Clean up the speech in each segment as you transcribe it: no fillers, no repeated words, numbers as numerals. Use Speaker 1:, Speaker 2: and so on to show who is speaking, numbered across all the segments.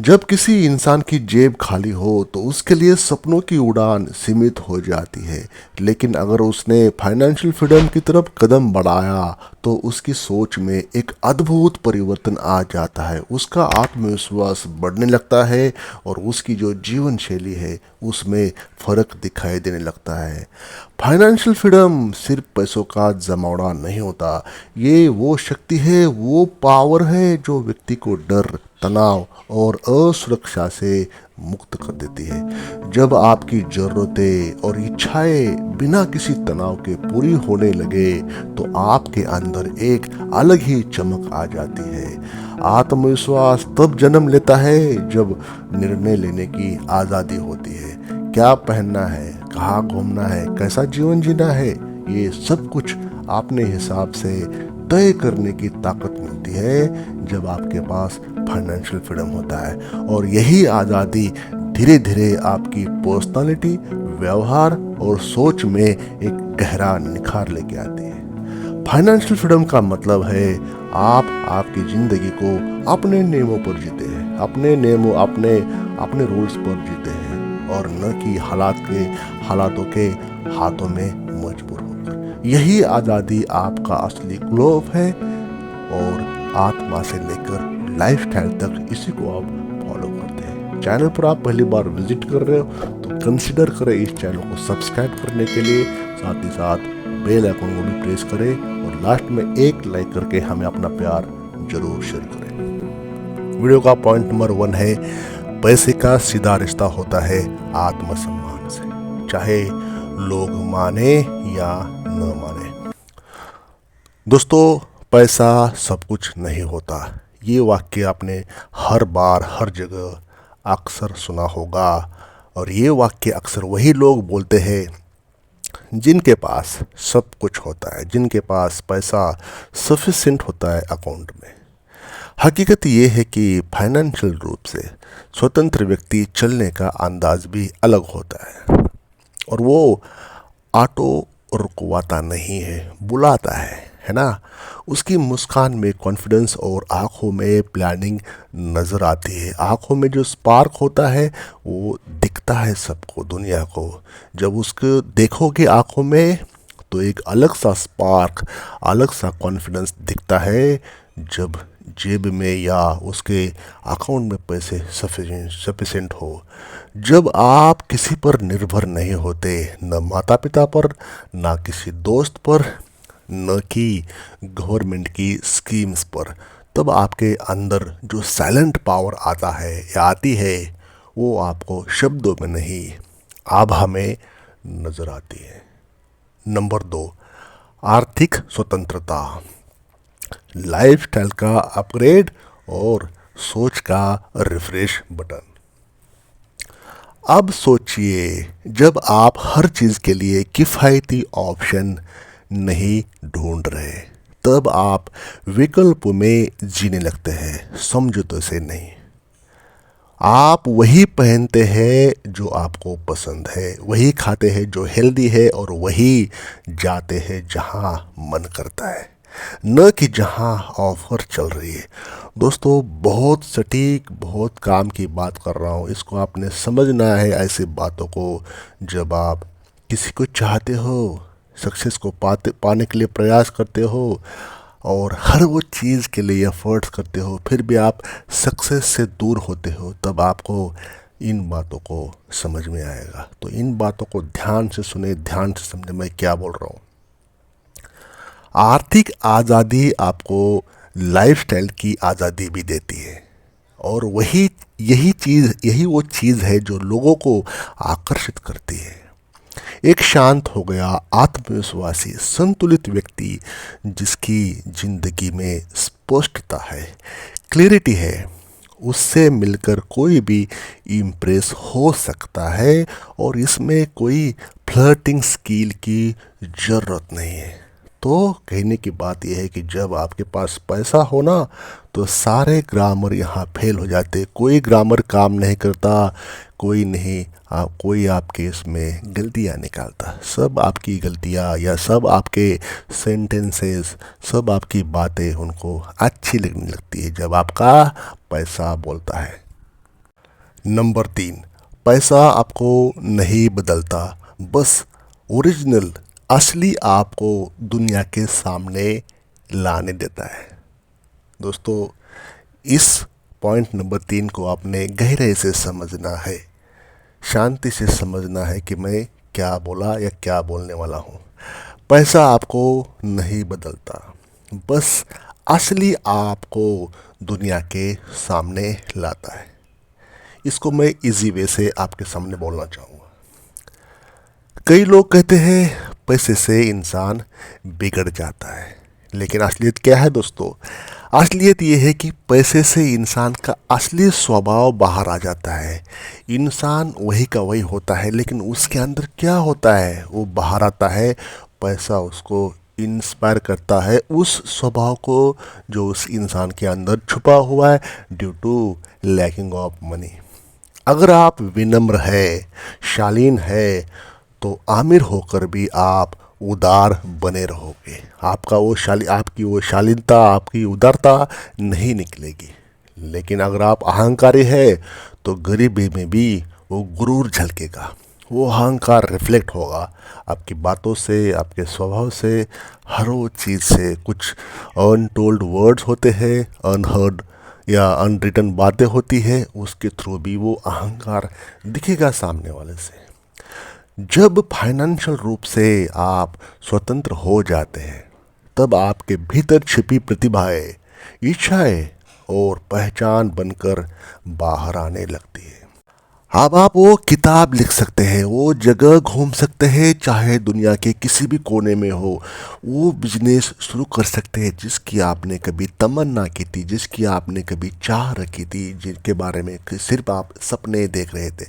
Speaker 1: जब किसी इंसान की जेब खाली हो तो उसके लिए सपनों की उड़ान सीमित हो जाती है। लेकिन अगर उसने फाइनेंशियल फ्रीडम की तरफ कदम बढ़ाया तो उसकी सोच में एक अद्भुत परिवर्तन आ जाता है। उसका आत्मविश्वास बढ़ने लगता है और उसकी जो जीवन शैली है उसमें फर्क दिखाई देने लगता है। फाइनेंशियल फ्रीडम सिर्फ पैसों का जमावड़ा नहीं होता, ये वो शक्ति है, वो पावर है जो व्यक्ति को डर, तनाव और असुरक्षा से मुक्त कर देती है। जब आपकी ज़रूरतें और इच्छाएं बिना किसी तनाव के पूरी होने लगे तो आपके अंदर एक अलग ही चमक आ जाती है। आत्मविश्वास तब जन्म लेता है जब निर्णय लेने की आज़ादी होती है। क्या पहनना है, कहाँ घूमना है, कैसा जीवन जीना है, ये सब कुछ अपने हिसाब से तय करने की ताकत मिलती है जब आपके पास फाइनेंशियल फ्रीडम होता है। और यही आज़ादी धीरे धीरे आपकी पर्सनालिटी, व्यवहार और सोच में एक गहरा निखार लेके आती है। फाइनेंशियल फ्रीडम का मतलब है आप आपकी ज़िंदगी को अपने नियमों पर जीते हैं, अपने नियमों, अपने अपने रूल्स पर जीते हैं और न कि हालातों के हाथों में मजबूर होकर। यही आज़ादी आपका असली ग्लो है और आत्मा से लेकर लाइफस्टाइल तक इसी को आप फॉलो करते हैं। चैनल पर आप पहली बार विजिट कर रहे हो तो कंसिडर करें इस चैनल को सब्सक्राइब करने के लिए, साथ ही साथ बेल आइकन को भी प्रेस करें और लास्ट में एक लाइक करके हमें अपना प्यार जरूर शेयर करें। वीडियो का पॉइंट नंबर 1 है, पैसे का सीधा रिश्ता होता है आत्मसम्मान से, चाहे लोग माने या न माने। दोस्तों, पैसा सब कुछ नहीं होता। ये वाक्य आपने हर बार हर जगह अक्सर सुना होगा और ये वाक्य अक्सर वही लोग बोलते हैं जिनके पास सब कुछ होता है, जिनके पास पैसा सफिशिएंट होता है अकाउंट में। हकीकत ये है कि फाइनेंशियल रूप से स्वतंत्र व्यक्ति चलने का अंदाज भी अलग होता है और वो ऑटो रुकवाता नहीं है, बुलाता है ना। उसकी मुस्कान में कॉन्फिडेंस और आंखों में प्लानिंग नज़र आती है। आंखों में जो स्पार्क होता है वो दिखता है सबको, दुनिया को। जब उसको देखोगे आंखों में तो एक अलग सा स्पार्क, अलग सा कॉन्फिडेंस दिखता है। जब जेब में या उसके अकाउंट में पैसे सफिशिएंट हो, जब आप किसी पर निर्भर नहीं होते, न माता पिता पर, ना किसी दोस्त पर, न कि गवर्नमेंट की स्कीम्स पर, तब आपके अंदर जो साइलेंट पावर आता है या आती है वो आपको शब्दों में नहीं, आभा में नज़र आती है। नंबर 2, आर्थिक स्वतंत्रता, लाइफस्टाइल का अपग्रेड और सोच का रिफ्रेश बटन। अब सोचिए, जब आप हर चीज़ के लिए किफ़ायती ऑप्शन नहीं ढूंढ रहे, तब आप विकल्पों में जीने लगते हैं, समझौते से नहीं। आप वही पहनते हैं जो आपको पसंद है, वही खाते हैं जो हेल्दी है और वही जाते हैं जहां मन करता है, न कि जहां ऑफर चल रही है। दोस्तों, बहुत सटीक, बहुत काम की बात कर रहा हूँ, इसको आपने समझना है। ऐसी बातों को जब आप किसी को चाहते हो, सक्सेस को पाने के लिए प्रयास करते हो और हर वो चीज़ के लिए एफर्ट्स करते हो, फिर भी आप सक्सेस से दूर होते हो, तब आपको इन बातों को समझ में आएगा। तो इन बातों को ध्यान से सुने, ध्यान से समझे मैं क्या बोल रहा हूँ। आर्थिक आज़ादी आपको लाइफस्टाइल की आज़ादी भी देती है और यही वो चीज़ है जो लोगों को आकर्षित करती है। एक शांत हो गया, आत्मविश्वासी, संतुलित व्यक्ति जिसकी जिंदगी में स्पष्टता है, क्लैरिटी है, उससे मिलकर कोई भी इम्प्रेस हो सकता है और इसमें कोई फ्लर्टिंग स्किल की ज़रूरत नहीं है। तो कहने की बात यह है कि जब आपके पास पैसा हो ना तो सारे ग्रामर यहाँ फेल हो जाते, कोई ग्रामर काम नहीं करता, कोई आपके इसमें गलतियाँ निकालता। सब आपकी गलतियाँ या सब आपके सेंटेंसेस, सब आपकी बातें उनको अच्छी लगने लगती है जब आपका पैसा बोलता है। नंबर 3, पैसा आपको नहीं बदलता, बस ओरिजिनल असली आपको दुनिया के सामने लाने देता है। दोस्तों, इस पॉइंट नंबर 3 को आपने गहराई से समझना है, शांति से समझना है कि मैं क्या बोला या क्या बोलने वाला हूँ। पैसा आपको नहीं बदलता, बस असली आपको दुनिया के सामने लाता है। इसको मैं इजी वे से आपके सामने बोलना चाहूँगा। कई लोग कहते हैं पैसे से इंसान बिगड़ जाता है, लेकिन असलियत क्या है दोस्तों? असलियत ये है कि पैसे से इंसान का असली स्वभाव बाहर आ जाता है। इंसान वही का वही होता है, लेकिन उसके अंदर क्या होता है वो बाहर आता है। पैसा उसको इंस्पायर करता है उस स्वभाव को जो उस इंसान के अंदर छुपा हुआ है due to lacking of money. अगर आप विनम्र है, शालीन है, तो आमिर होकर भी आप उदार बने रहोगे। आपकी वो शालीनता, आपकी उदारता नहीं निकलेगी। लेकिन अगर आप अहंकारी है तो गरीबी में भी वो गुरूर झलकेगा, वो अहंकार रिफ्लेक्ट होगा आपकी बातों से, आपके स्वभाव से, हर वो चीज़ से। कुछ अनटोल्ड वर्ड्स होते हैं, अनहर्ड या अनरिटन बातें होती है, उसके थ्रू भी वो अहंकार दिखेगा सामने वाले से। जब फाइनेंशियल रूप से आप स्वतंत्र हो जाते हैं, तब आपके भीतर छिपी प्रतिभाएं, इच्छाएं और पहचान बनकर बाहर आने लगती है। अब आप वो किताब लिख सकते हैं, वो जगह घूम सकते हैं, चाहे दुनिया के किसी भी कोने में हो। वो बिजनेस शुरू कर सकते हैं जिसकी आपने कभी तमन्ना की थी, जिसकी आपने कभी चाह रखी थी, जिनके बारे में सिर्फ आप सपने देख रहे थे।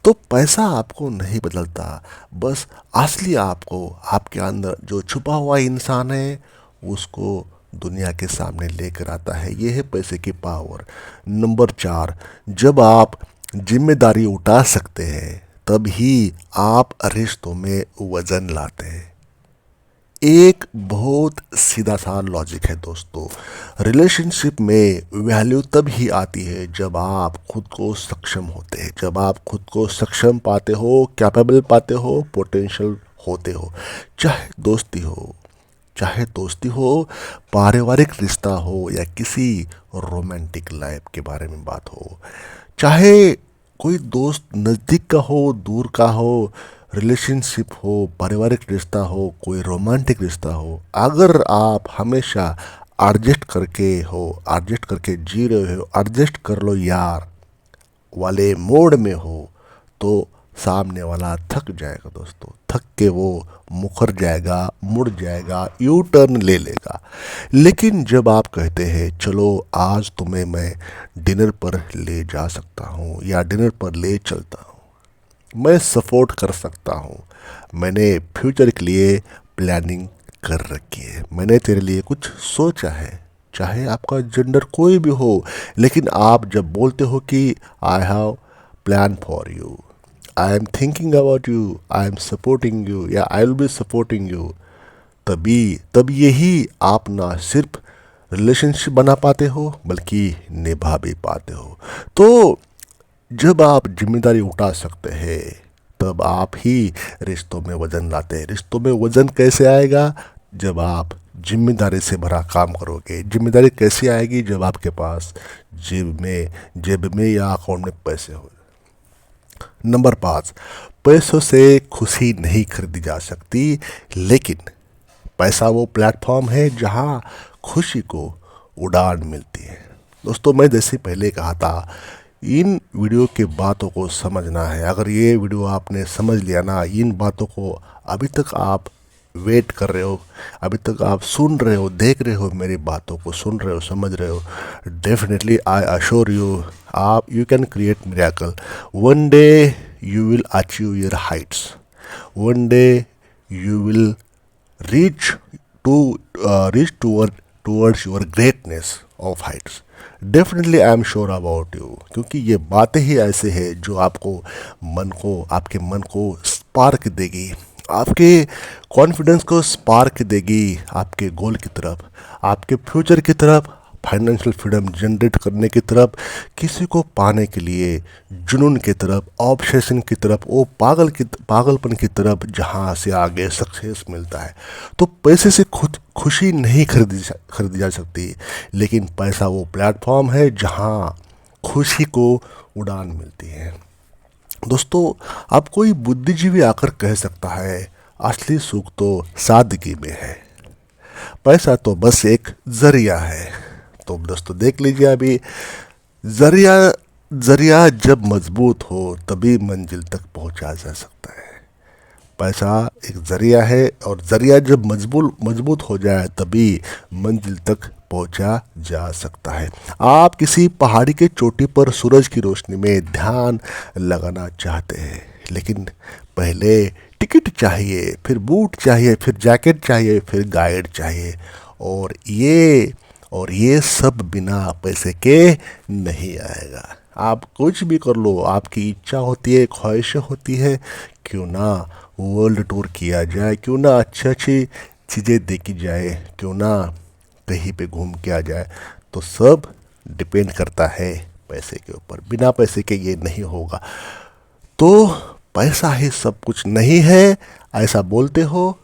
Speaker 1: तो पैसा आपको नहीं बदलता, बस असली आपको, आपके अंदर जो छुपा हुआ इंसान है उसको दुनिया के सामने लेकर आता है। ये है पैसे की पावर। नंबर 4, जब आप जिम्मेदारी उठा सकते हैं तब ही आप रिश्तों में वजन लाते हैं। एक बहुत सीधा सा लॉजिक है दोस्तों। रिलेशनशिप में वैल्यू तब ही आती है जब आप खुद को सक्षम होते हैं, जब आप खुद को सक्षम पाते हो, कैपेबल पाते हो, पोटेंशियल होते हो। चाहे दोस्ती हो, पारिवारिक रिश्ता हो, या किसी रोमांटिक लाइफ के बारे में बात हो, चाहे कोई दोस्त नज़दीक का हो, दूर का हो, रिलेशनशिप हो, पारिवारिक रिश्ता हो, कोई रोमांटिक रिश्ता हो, अगर आप हमेशा एडजस्ट करके जी रहे हो, एडजस्ट कर लो यार वाले मोड में हो, तो सामने वाला थक जाएगा दोस्तों। थक के वो मुकर जाएगा, मुड़ जाएगा, यू टर्न ले लेगा। लेकिन जब आप कहते हैं चलो आज तुम्हें मैं डिनर पर ले जा सकता हूँ या डिनर पर ले चलता हूँ, मैं सपोर्ट कर सकता हूँ, मैंने फ्यूचर के लिए प्लानिंग कर रखी है, मैंने तेरे लिए कुछ सोचा है, चाहे आपका जेंडर कोई भी हो, लेकिन आप जब बोलते हो कि I have plan for you, I am thinking about you, I am supporting you, या I will be supporting you, तब यही आप ना सिर्फ रिलेशनशिप बना पाते हो बल्कि निभा भी पाते हो। तो जब आप जिम्मेदारी उठा सकते हैं तब आप ही रिश्तों में वजन लाते हैं। रिश्तों में वजन कैसे आएगा? जब आप जिम्मेदारी से भरा काम करोगे। जिम्मेदारी कैसे आएगी? जब आपके पास जेब में या अकाउंट में पैसे हो। नंबर 5, पैसों से खुशी नहीं खरीदी जा सकती, लेकिन पैसा वो प्लेटफॉर्म है जहाँ खुशी को उड़ान मिलती है। दोस्तों, मैं जैसे पहले कहा था, इन वीडियो के बातों को समझना है। अगर ये वीडियो आपने समझ लिया ना, इन बातों को अभी तक आप वेट कर रहे हो, अभी तक आप सुन रहे हो, देख रहे हो, मेरी बातों को सुन रहे हो, समझ रहे हो, definitely I assure you can create miracle. One day you will achieve your Heights, one day you will reach towards your greatness of heights. Definitely I am sure about you, क्योंकि ये बातें ही ऐसे हैं जो आपके मन को स्पार्क देगी, आपके कॉन्फिडेंस को स्पार्क देगी, आपके गोल की तरफ, आपके फ्यूचर की तरफ, फाइनेंशियल फ्रीडम जनरेट करने की तरफ, किसी को पाने के लिए जुनून की तरफ, ऑब्सेशन की तरफ, वो पागलपन की तरफ जहाँ से आगे सक्सेस मिलता है। तो पैसे से खुद खुशी नहीं खरीदी जा सकती, लेकिन पैसा वो प्लेटफॉर्म है जहाँ खुशी को उड़ान मिलती है। दोस्तों, अब कोई बुद्धिजीवी आकर कह सकता है असली सुख तो सादगी में है, पैसा तो बस एक जरिया है। तो दोस्तों देख लीजिए, अभी जरिया जरिया जब मजबूत हो तभी मंजिल तक पहुंचा जा सकता है। पैसा एक जरिया है, और जरिया जब मजबूत हो जाए तभी मंजिल तक पहुंचा जा सकता है। आप किसी पहाड़ी के चोटी पर सूरज की रोशनी में ध्यान लगाना चाहते हैं, लेकिन पहले टिकट चाहिए, फिर बूट चाहिए, फिर जैकेट चाहिए, फिर गाइड चाहिए, और ये सब बिना पैसे के नहीं आएगा। आप कुछ भी कर लो, आपकी इच्छा होती है, ख्वाहिशें होती है, क्यों ना वर्ल्ड टूर किया जाए, क्यों ना अच्छी अच्छी चीज़ें देखी जाए, क्यों ना कहीं पे घूम के आ जाए, तो सब डिपेंड करता है पैसे के ऊपर। बिना पैसे के ये नहीं होगा। तो पैसा ही सब कुछ नहीं है ऐसा बोलते हो,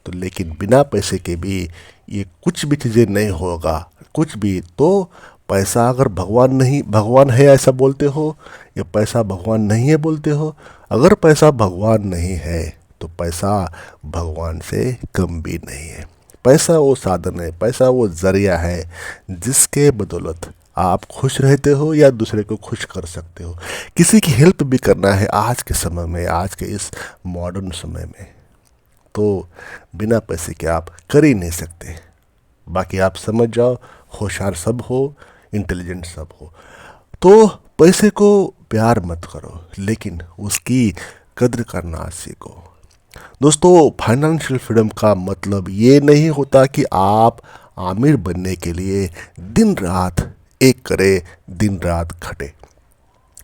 Speaker 1: तो लेकिन बिना पैसे के भी ये कुछ भी चीज़ें नहीं होगा, कुछ भी। तो पैसा अगर भगवान है ऐसा बोलते हो, या पैसा भगवान नहीं है बोलते हो। अगर पैसा भगवान नहीं है तो पैसा भगवान से कम भी नहीं है। पैसा वो साधन है, पैसा वो जरिया है जिसके बदौलत आप खुश रहते हो या दूसरे को खुश कर सकते हो। किसी की हेल्प भी करना है आज के समय में, आज के इस मॉडर्न समय में, तो बिना पैसे के आप कर ही नहीं सकते। बाकी आप समझ जाओ, होशियार सब हो, इंटेलिजेंट सब हो। तो पैसे को प्यार मत करो, लेकिन उसकी कद्र करना सीखो। दोस्तों, फाइनेंशियल फ्रीडम का मतलब ये नहीं होता कि आप आमिर बनने के लिए दिन रात एक करे, दिन रात खटे।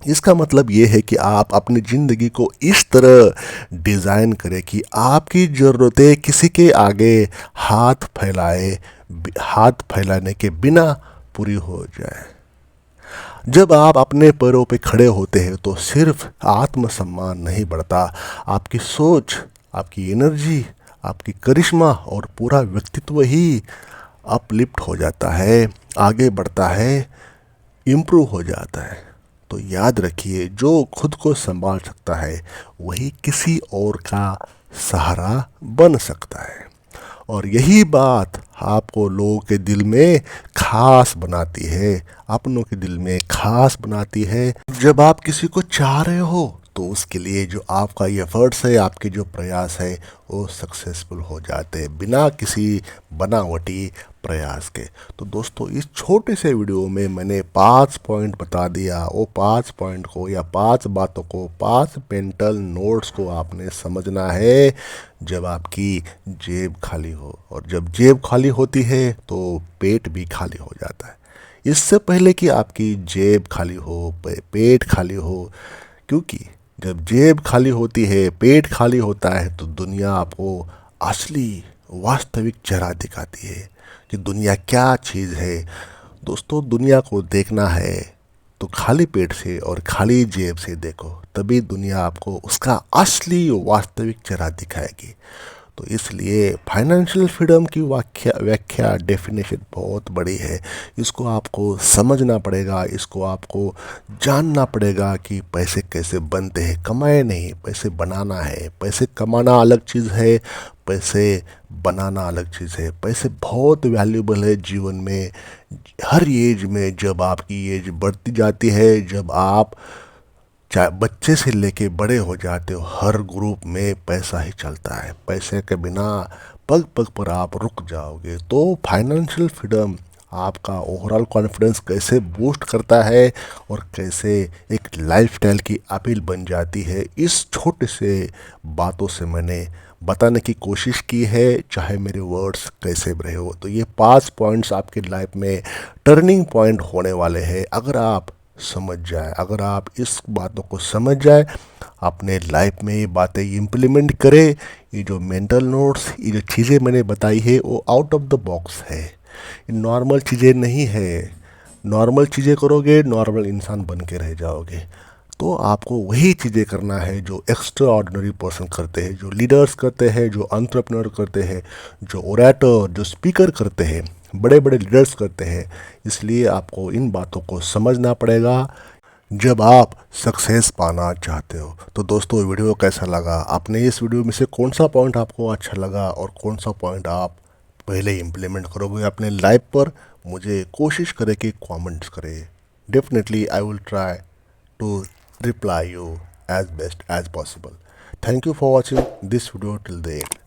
Speaker 1: इसका मतलब ये है कि आप अपनी ज़िंदगी को इस तरह डिज़ाइन करें कि आपकी ज़रूरतें किसी के आगे हाथ फैलाने के बिना पूरी हो जाए। जब आप अपने पैरों पे खड़े होते हैं तो सिर्फ आत्मसम्मान नहीं बढ़ता, आपकी सोच, आपकी एनर्जी, आपकी करिश्मा और पूरा व्यक्तित्व ही अपलिफ्ट हो जाता है, आगे बढ़ता है, इम्प्रूव हो जाता है। तो याद रखिए, जो खुद को संभाल सकता है वही किसी और का सहारा बन सकता है। और यही बात आपको लोगों के दिल में खास बनाती है, अपनों के दिल में खास बनाती है। जब आप किसी को चाह रहे हो तो उसके लिए जो आपका एफर्ट्स है, आपके जो प्रयास है, वो सक्सेसफुल हो जाते हैं बिना किसी बनावटी प्रयास के। तो दोस्तों, इस छोटे से वीडियो में मैंने 5 पॉइंट बता दिया। वो 5 पॉइंट को या 5 बातों को, 5 मेंटल नोट्स को आपने समझना है जब आपकी जेब खाली हो। और जब जेब खाली होती है तो पेट भी खाली हो जाता है। इससे पहले कि आपकी जेब खाली हो, पेट खाली हो, क्योंकि जब जेब खाली होती है, पेट खाली होता है, तो दुनिया आपको असली वास्तविक चेहरा दिखाती है कि दुनिया क्या चीज़ है। दोस्तों, दुनिया को देखना है तो खाली पेट से और खाली जेब से देखो, तभी दुनिया आपको उसका असली वास्तविक चेहरा दिखाएगी। तो इसलिए फाइनेंशियल फ्रीडम की व्याख्या डेफिनेशन बहुत बड़ी है। इसको आपको समझना पड़ेगा, इसको आपको जानना पड़ेगा कि पैसे कैसे बनते हैं। कमाए नहीं, पैसे बनाना है। पैसे कमाना अलग चीज़ है, पैसे बनाना अलग चीज़ है। पैसे बहुत वैल्यूबल है जीवन में, हर एज में। जब आपकी एज बढ़ती जाती है, जब आप चाहे बच्चे से लेके बड़े हो जाते हो, हर ग्रुप में पैसा ही चलता है। पैसे के बिना पग पग पर आप रुक जाओगे। तो फाइनेंशियल फ्रीडम आपका ओवरऑल कॉन्फिडेंस कैसे बूस्ट करता है और कैसे एक लाइफस्टाइल की अपील बन जाती है, इस छोटे से बातों से मैंने बताने की कोशिश की है, चाहे मेरे वर्ड्स कैसे भी रहे हो। तो ये 5 पॉइंट्स आपकी लाइफ में टर्निंग पॉइंट होने वाले हैं अगर आप समझ जाए, अगर आप इस बातों को समझ जाए, अपने लाइफ में ये बातें इम्प्लीमेंट करें। ये जो मेंटल नोट्स, ये जो चीज़ें मैंने बताई है, वो आउट ऑफ द बॉक्स है। ये नॉर्मल चीज़ें नहीं है। नॉर्मल चीज़ें करोगे नॉर्मल इंसान बन के रह जाओगे। तो आपको वही चीज़ें करना है जो एक्स्ट्रा ऑर्डिनरी पर्सन करते हैं, जो लीडर्स करते हैं, जो एंटरप्रेन्योर करते हैं, जो ओरेटर, जो स्पीकर करते हैं, बड़े बड़े लीडर्स करते हैं। इसलिए आपको इन बातों को समझना पड़ेगा जब आप सक्सेस पाना चाहते हो। तो दोस्तों, वीडियो कैसा लगा? आपने इस वीडियो में से कौन सा पॉइंट आपको अच्छा लगा और कौन सा पॉइंट आप पहले इम्प्लीमेंट करोगे अपने लाइफ पर? मुझे कोशिश करें कि कमेंट्स करें। Definitely I will try to reply you as best as possible. Thank you for watching this video till the end.